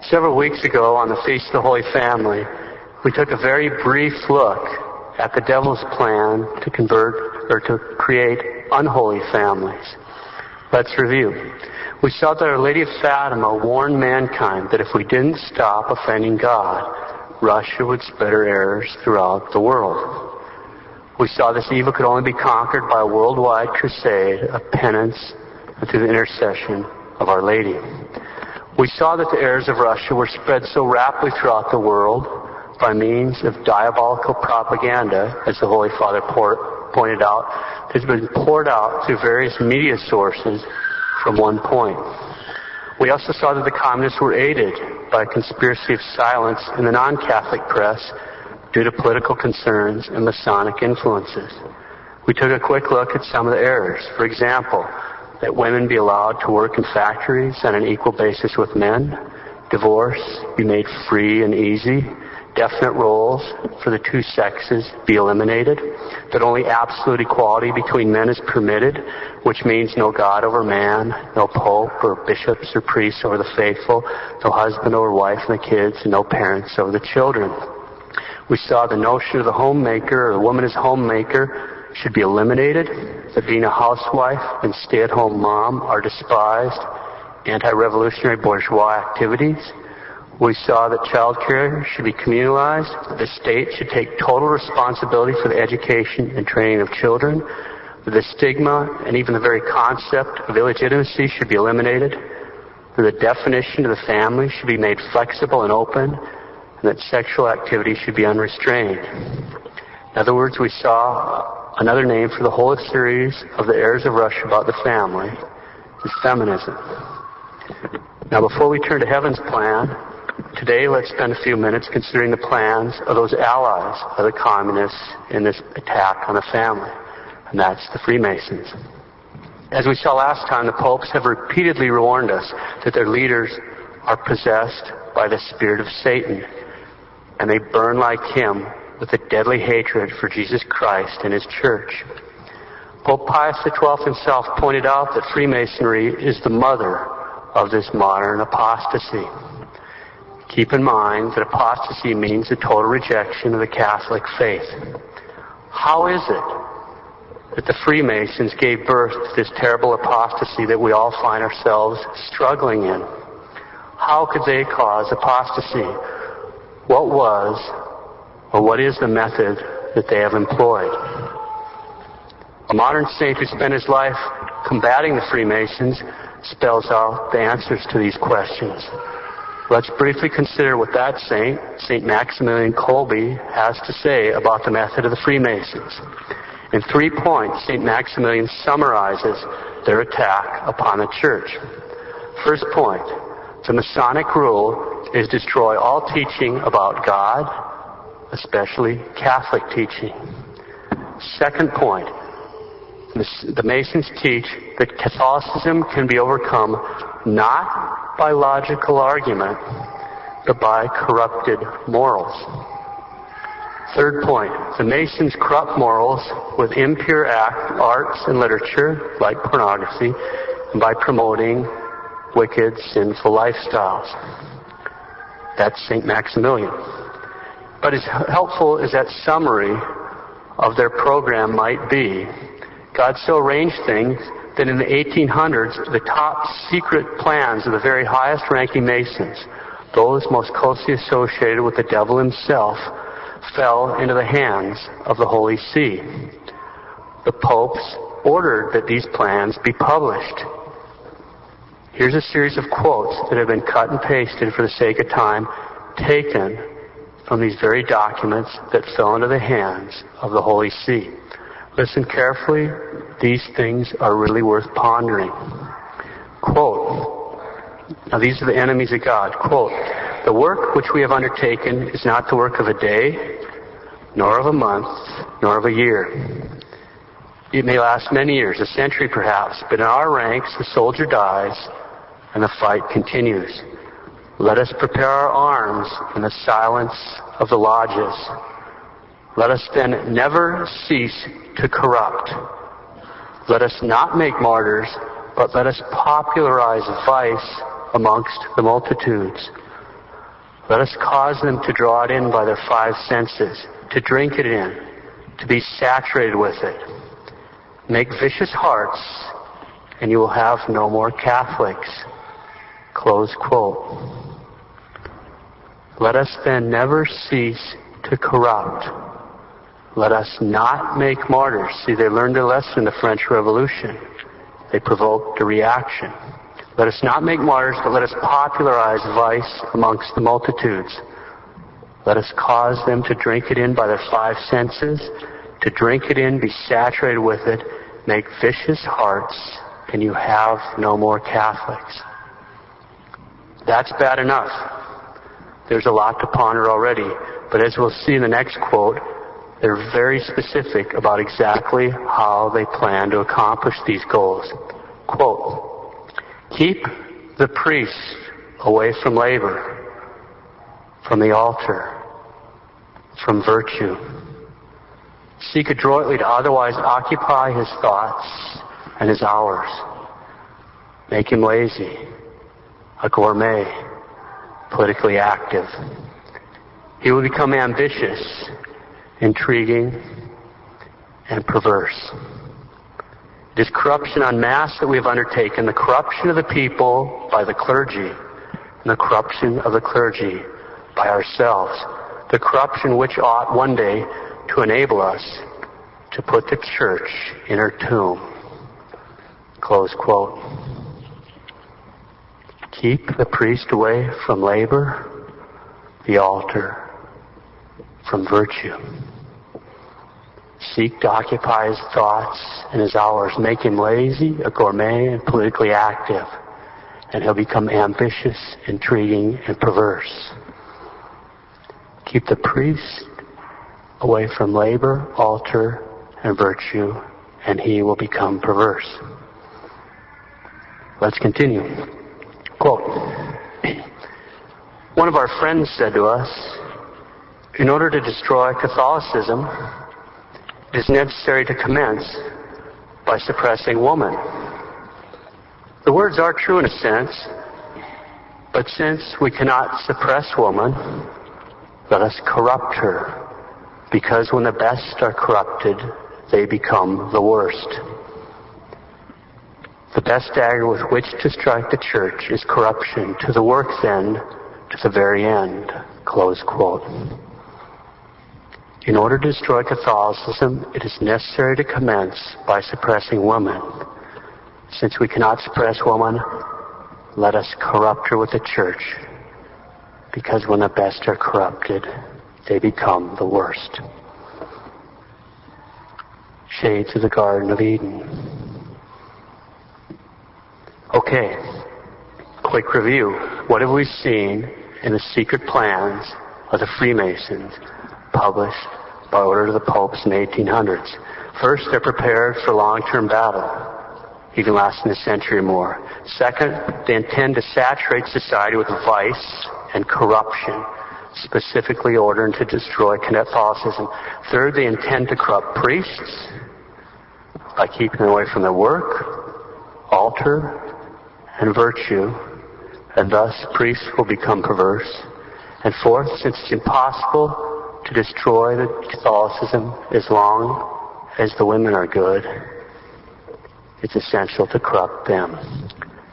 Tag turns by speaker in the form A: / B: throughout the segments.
A: Several weeks ago on the Feast of the Holy Family, we took a very brief look at the devil's plan to convert or to create unholy families. Let's review. We saw that Our Lady of Fatima warned mankind that if we didn't stop offending God, Russia would spread her errors throughout the world. We saw this evil could only be conquered by a worldwide crusade of penance and through the intercession of Our Lady. We saw that the errors of Russia were spread so rapidly throughout the world by means of diabolical propaganda, as the Holy Father pointed out, has been poured out through various media sources from one point. We also saw that the communists were aided by a conspiracy of silence in the non-Catholic press due to political concerns and Masonic influences. We took a quick look at some of the errors. For example, that women be allowed to work in factories on an equal basis with men, divorce be made free and easy, definite roles for the two sexes be eliminated, that only absolute equality between men is permitted, which means no God over man, no pope or bishops or priests over the faithful, no husband over wife and the kids, and no parents over the children. We saw the notion of the homemaker or the woman as homemaker should be eliminated, that being a housewife and stay-at-home mom are despised anti-revolutionary bourgeois activities. We saw that child care should be communalized, that the state should take total responsibility for the education and training of children, that the stigma and even the very concept of illegitimacy should be eliminated, that the definition of the family should be made flexible and open, and that sexual activity should be unrestrained. In other words, we saw another name for the whole series of the errors of Russia about the family is feminism. Now, before we turn to Heaven's plan, today let's spend a few minutes considering the plans of those allies of the communists in this attack on the family, and that's the Freemasons. As we saw last time, the popes have repeatedly warned us that their leaders are possessed by the spirit of Satan, and they burn like him with a deadly hatred for Jesus Christ and His church. Pope Pius XII himself pointed out that Freemasonry is the mother of this modern apostasy. Keep in mind that apostasy means the total rejection of the Catholic faith. How is it that the Freemasons gave birth to this terrible apostasy that we all find ourselves struggling in? How could they cause apostasy? What was or what is the method that they have employed? A modern saint who spent his life combating the Freemasons spells out the answers to these questions. Let's briefly consider what that saint, St. Maximilian Kolbe, has to say about the method of the Freemasons. In 3 points, St. Maximilian summarizes their attack upon the church. First point, the Masonic rule is destroy all teaching about God, especially Catholic teaching. Second point, the Masons teach that Catholicism can be overcome not by logical argument, but by corrupted morals. Third point, the Masons corrupt morals with impure arts and literature, like pornography, and by promoting wicked, sinful lifestyles. That's St. Maximilian. But as helpful as that summary of their program might be, God so arranged things that in the 1800s, the top secret plans of the very highest-ranking Masons, those most closely associated with the devil himself, fell into the hands of the Holy See. The popes ordered that these plans be published. Here's a series of quotes that have been cut and pasted for the sake of time, taken from these very documents that fell into the hands of the Holy See. Listen carefully. These things are really worth pondering. Quote, now these are the enemies of God. Quote, the work which we have undertaken is not the work of a day, nor of a month, nor of a year. It may last many years, a century perhaps, but in our ranks the soldier dies and the fight continues. Let us prepare our arms in the silence of the lodges. Let us then never cease to corrupt. Let us not make martyrs, but let us popularize vice amongst the multitudes. Let us cause them to draw it in by their five senses, to drink it in, to be saturated with it. Make vicious hearts, and you will have no more Catholics. Close quote. Let us then never cease to corrupt. Let us not make martyrs. See, they learned their lesson in the French Revolution. They provoked a reaction. Let us not make martyrs, but let us popularize vice amongst the multitudes. Let us cause them to drink it in by their five senses, to drink it in, be saturated with it, make vicious hearts, and you have no more Catholics. That's bad enough. There's a lot to ponder already, but as we'll see in the next quote, they're very specific about exactly how they plan to accomplish these goals. Quote, keep the priest away from labor, from the altar, from virtue. Seek adroitly to otherwise occupy his thoughts and his hours. Make him lazy, a gourmet, politically active. He will become ambitious, intriguing, and perverse. It is corruption en masse that we have undertaken, the corruption of the people by the clergy, and the corruption of the clergy by ourselves, the corruption which ought one day to enable us to put the church in her tomb. Close quote. Keep the priest away from labor, the altar, from virtue. Seek to occupy his thoughts and his hours. Make him lazy, a gourmet, and politically active. And he'll become ambitious, intriguing, and perverse. Keep the priest away from labor, altar, and virtue, and he will become perverse. Let's continue. Quote, one of our friends said to us, in order to destroy Catholicism, it is necessary to commence by suppressing woman. The words are true in a sense, but since we cannot suppress woman, let us corrupt her, because when the best are corrupted, they become the worst. The best dagger with which to strike the church is corruption, to the work's end, to the very end. Close quote. In order to destroy Catholicism, it is necessary to commence by suppressing woman. Since we cannot suppress woman, let us corrupt her with the church, because when the best are corrupted, they become the worst. Shades of the Garden of Eden. Okay, quick review. What have we seen in the secret plans of the Freemasons, published by order of the popes in the 1800s? First, they're prepared for long-term battle, even lasting a century or more. Second, they intend to saturate society with vice and corruption, specifically ordering to destroy Catholicism. Third, they intend to corrupt priests by keeping them away from their work, altar, and virtue, and thus priests will become perverse. And fourth, since it's impossible to destroy the Catholicism as long as the women are good, it's essential to corrupt them.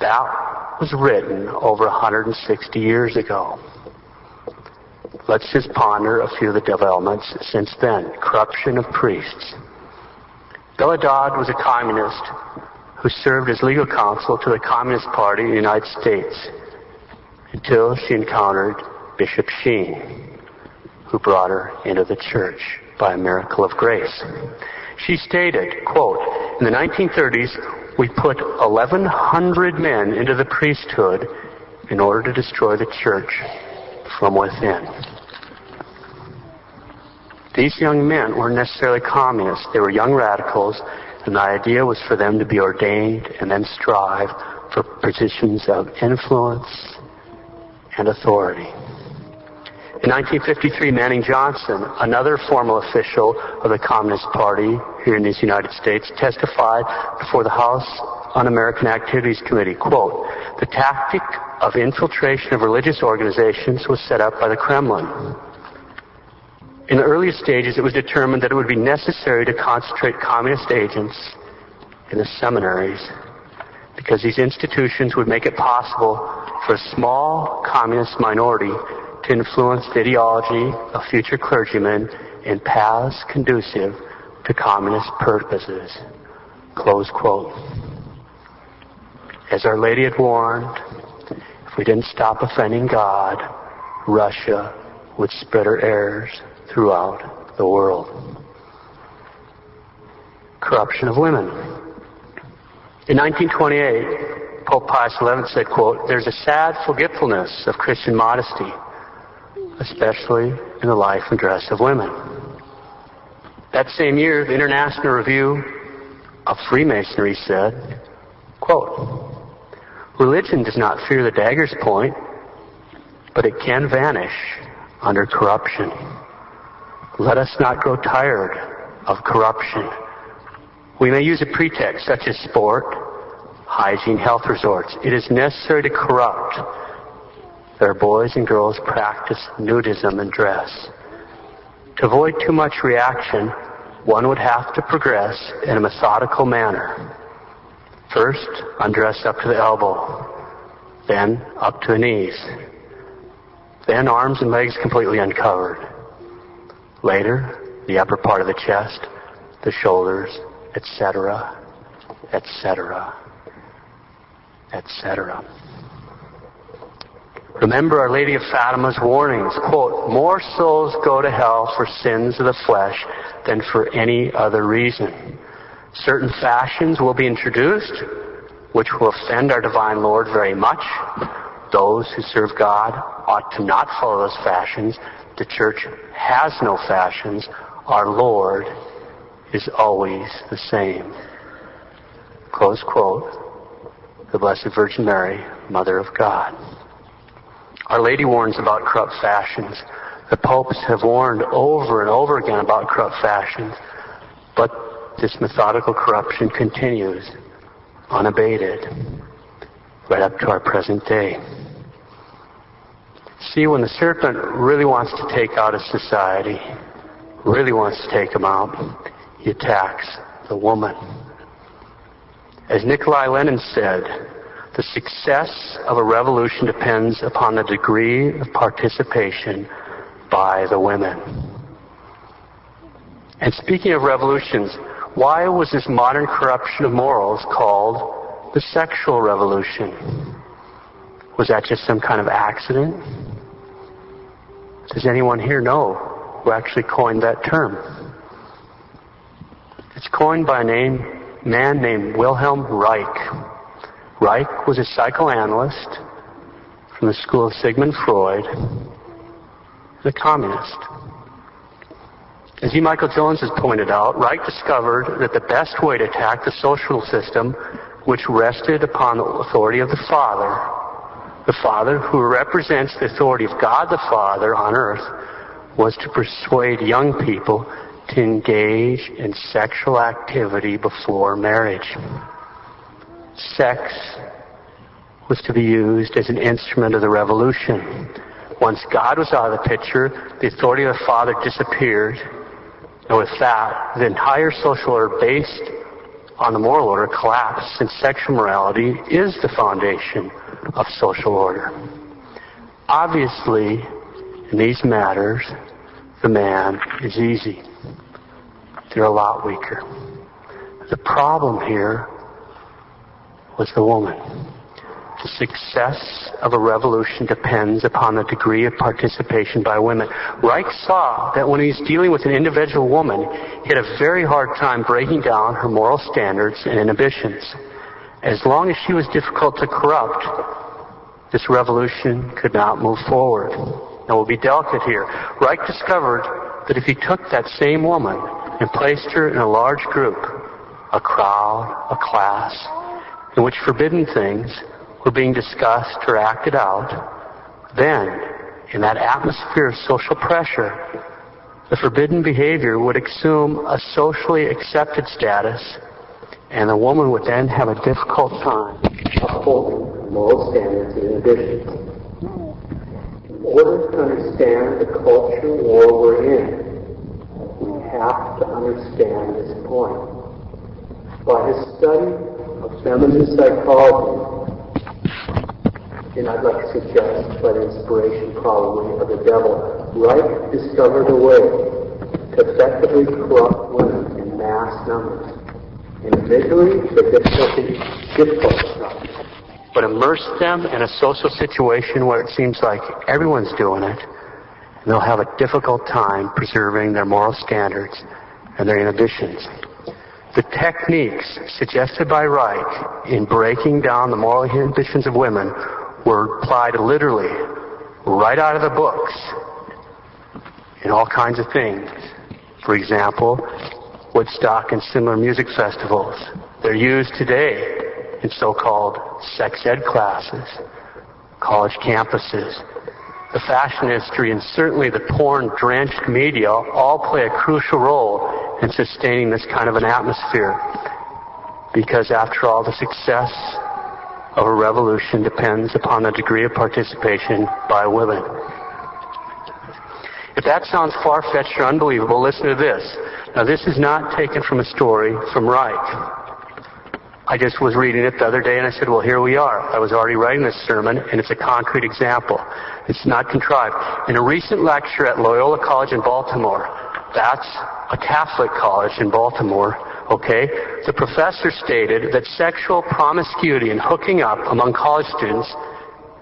A: That was written over 160 years ago. Let's just ponder a few of the developments since then. Corruption of priests. Bella Dodd was a communist who served as legal counsel to the Communist Party in the United States until she encountered Bishop Sheen, who brought her into the church by a miracle of grace. She stated, quote, in the 1930s, we put 1,100 men into the priesthood in order to destroy the church from within. These young men weren't necessarily communists. They were young radicals, and the idea was for them to be ordained and then strive for positions of influence and authority. In 1953, Manning Johnson, another formal official of the Communist Party here in the United States, testified before the House Un-American Activities Committee, quote, the tactic of infiltration of religious organizations was set up by the Kremlin. In the earliest stages, it was determined that it would be necessary to concentrate communist agents in the seminaries because these institutions would make it possible for a small communist minority to influence the ideology of future clergymen in paths conducive to communist purposes. Close quote. As Our Lady had warned, if we didn't stop offending God, Russia would spread her errors throughout the world. Corruption of women. In 1928, Pope Pius XI said, quote, "There's a sad forgetfulness of Christian modesty, especially in the life and dress of women." That same year, the International Review of Freemasonry said, quote, "Religion does not fear the dagger's point, but it can vanish under corruption. Let us not grow tired of corruption. We may use a pretext such as sport, hygiene, health resorts. It is necessary to corrupt that our boys and girls practice nudism in dress. To avoid too much reaction, one would have to progress in a methodical manner. First, undress up to the elbow, then up to the knees, then arms and legs completely uncovered. Later, the upper part of the chest, the shoulders, etc., etc., etc. Remember Our Lady of Fatima's warnings, quote, "More souls go to hell for sins of the flesh than for any other reason. Certain fashions will be introduced which will offend our Divine Lord very much. Those who serve God ought to not follow those fashions. The Church has no fashions. Our Lord is always the same." Close quote. The Blessed Virgin Mary, Mother of God. Our Lady warns about corrupt fashions. The popes have warned over and over again about corrupt fashions, but this methodical corruption continues unabated right up to our present day. See, when the serpent really wants to take out a society, really wants to take them out, he attacks the woman. As Nikolai Lenin said, the success of a revolution depends upon the degree of participation by the women. And speaking of revolutions, why was this modern corruption of morals called the sexual revolution? Was that just some kind of accident? Does anyone here know who actually coined that term? It's coined by a man named Wilhelm Reich. Reich was a psychoanalyst from the school of Sigmund Freud, the communist. As E. Michael Jones has pointed out, Reich discovered that the best way to attack the social system, which rested upon the authority of the Father who represents the authority of God the Father on earth, was to persuade young people to engage in sexual activity before marriage. Sex was to be used as an instrument of the revolution. Once God was out of the picture, the authority of the Father disappeared, and with that, the entire social order based on the moral order collapsed, since sexual morality is the foundation of social order. Obviously, in these matters, the man is easy. They're a lot weaker. The problem here was the woman. The success of a revolution depends upon the degree of participation by women. Reich saw that when he was dealing with an individual woman, he had a very hard time breaking down her moral standards and inhibitions. As long as she was difficult to corrupt, this revolution could not move forward. Now we'll be delicate here. Reich discovered that if he took that same woman and placed her in a large group, a crowd, a class, in which forbidden things were being discussed or acted out, then, in that atmosphere of social pressure, the forbidden behavior would assume a socially accepted status, and the woman would then have a difficult time upholding moral standards and inhibitions. In order to understand the culture war we're in, we have to understand this point. By his study of feminine psychology, and I'd like to suggest by the inspiration probably of the devil, Reich discovered a way to effectively corrupt women in mass numbers. Individually, they're difficult enough, but immerse them in a social situation where it seems like everyone's doing it, and they'll have a difficult time preserving their moral standards and their inhibitions. The techniques suggested by Reich in breaking down the moral inhibitions of women were applied literally right out of the books in all kinds of things. For example, Woodstock and similar music festivals. They're used today in so-called sex ed classes, college campuses. The fashion industry and certainly the porn-drenched media all play a crucial role in sustaining this kind of an atmosphere. Because after all, the success of a revolution depends upon the degree of participation by women. If that sounds far-fetched or unbelievable, listen to this. Now, this is not taken from a story from Reich. I just was reading it the other day and I said, well, here we are. I was already writing this sermon and it's a concrete example. It's not contrived. In a recent lecture at Loyola College in Baltimore, that's a Catholic college in Baltimore, okay, the professor stated that sexual promiscuity and hooking up among college students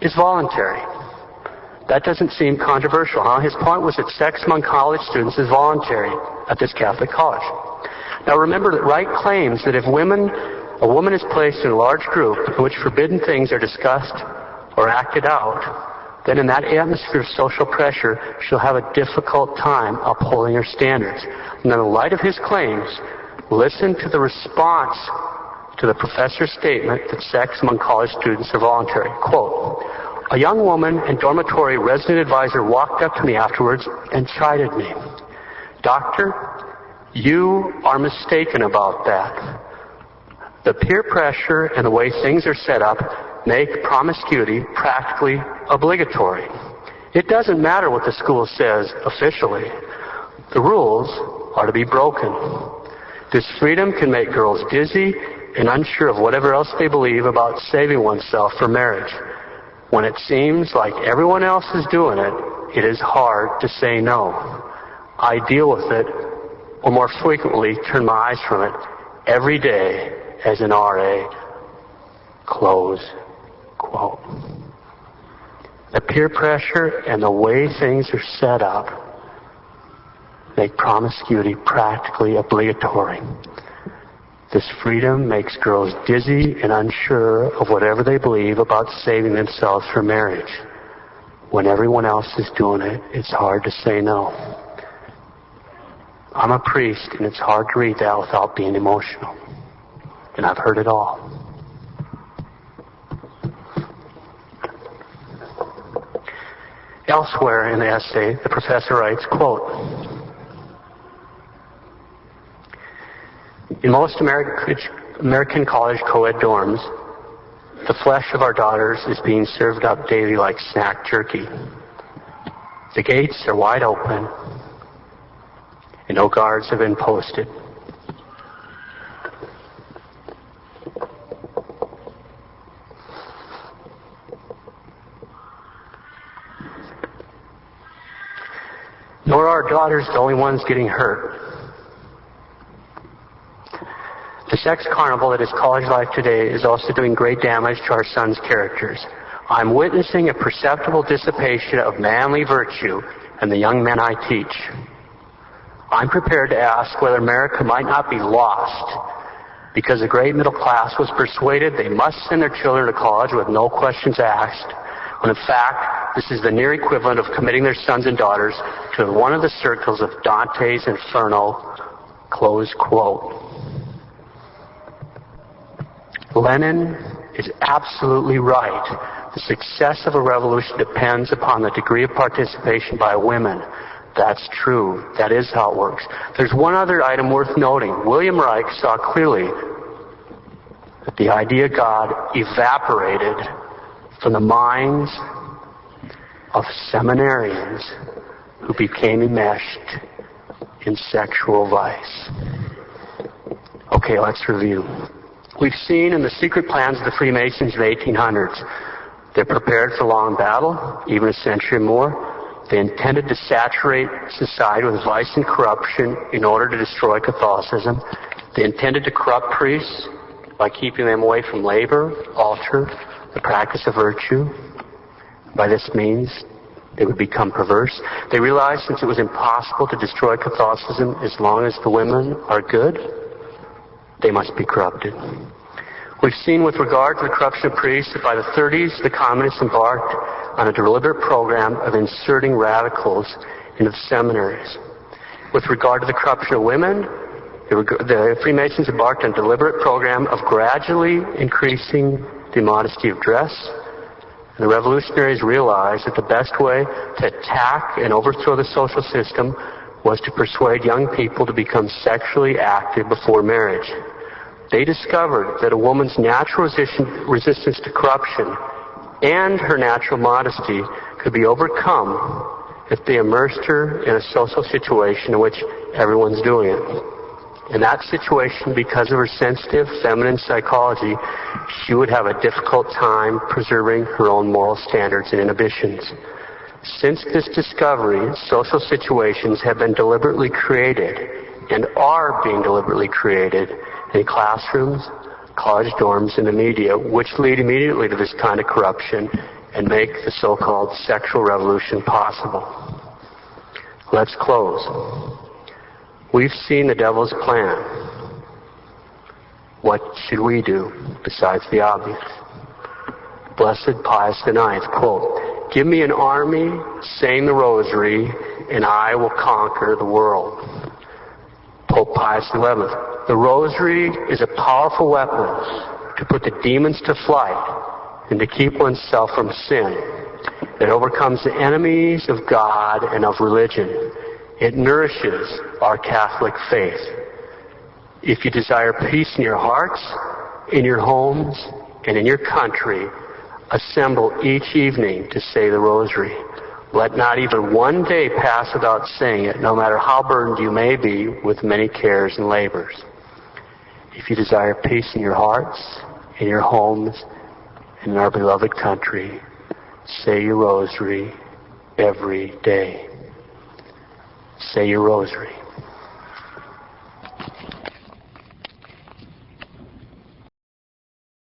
A: is voluntary. That doesn't seem controversial, huh? His point was that sex among college students is voluntary at this Catholic college. Now remember that Reich claims that if a woman is placed in a large group in which forbidden things are discussed or acted out, then in that atmosphere of social pressure, she'll have a difficult time upholding her standards. And in the light of his claims, listen to the response to the professor's statement that sex among college students are voluntary. Quote, a young woman and dormitory resident advisor walked up to me afterwards and chided me. Doctor, you are mistaken about that. The peer pressure and the way things are set up make promiscuity practically obligatory. It doesn't matter what the school says officially. The rules are to be broken. This freedom can make girls dizzy and unsure of whatever else they believe about saving oneself for marriage. When it seems like everyone else is doing it, it is hard to say no. I deal with it, or more frequently, turn my eyes from it every day as an RA. Close quote. The peer pressure and the way things are set up make promiscuity practically obligatory. This freedom makes girls dizzy and unsure of whatever they believe about saving themselves for marriage. When everyone else is doing it, it's hard to say no. I'm a priest, and it's hard to read that without being emotional. And I've heard it all. Elsewhere in the essay, the professor writes, quote, in most American college co-ed dorms, the flesh of our daughters is being served up daily like snack jerky. The gates are wide open, and no guards have been posted. Nor are our daughters the only ones getting hurt. The sex carnival that is college life today is also doing great damage to our sons' characters. I'm witnessing a perceptible dissipation of manly virtue in the young men I teach. I'm prepared to ask whether America might not be lost because the great middle class was persuaded they must send their children to college with no questions asked, when in fact this is the near equivalent of committing their sons and daughters to one of the circles of Dante's Inferno. Close quote. Lenin is absolutely right. The success of a revolution depends upon the degree of participation by women. That's true. That is how it works. There's one other item worth noting. William Reich saw clearly that the idea of God evaporated from the minds of seminarians who became enmeshed in sexual vice. Okay, let's review. We've seen in the secret plans of the Freemasons of the 1800s, they're prepared for long battle, even a century or more. They intended to saturate society with vice and corruption in order to destroy Catholicism. They intended to corrupt priests by keeping them away from labor, altar, the practice of virtue. By this means, they would become perverse. They realized since it was impossible to destroy Catholicism as long as the women are good, they must be corrupted. We've seen with regard to the corruption of priests that by the 30s, the communists embarked on a deliberate program of inserting radicals into the seminaries. With regard to the corruption of women, the Freemasons embarked on a deliberate program of gradually increasing the modesty of dress. And the revolutionaries realized that the best way to attack and overthrow the social system was to persuade young people to become sexually active before marriage. They discovered that a woman's natural resistance to corruption and her natural modesty could be overcome if they immersed her in a social situation in which everyone's doing it. In that situation, because of her sensitive feminine psychology, she would have a difficult time preserving her own moral standards and inhibitions. Since this discovery, social situations have been deliberately created and are being deliberately created in classrooms, college dorms, and the media, which lead immediately to this kind of corruption and make the so-called sexual revolution possible. Let's close. We've seen the devil's plan. What should we do besides the obvious? Blessed Pius IX, quote, "Give me an army, saying the rosary, and I will conquer the world." Pope Pius XI, "The rosary is a powerful weapon to put the demons to flight and to keep oneself from sin. It overcomes the enemies of God and of religion. It nourishes our Catholic faith. If you desire peace in your hearts, in your homes, and in your country, assemble each evening to say the rosary. Let not even one day pass without saying it, no matter how burdened you may be with many cares and labors. If you desire peace in your hearts, in your homes, and in our beloved country, say your rosary every day." Say your rosary.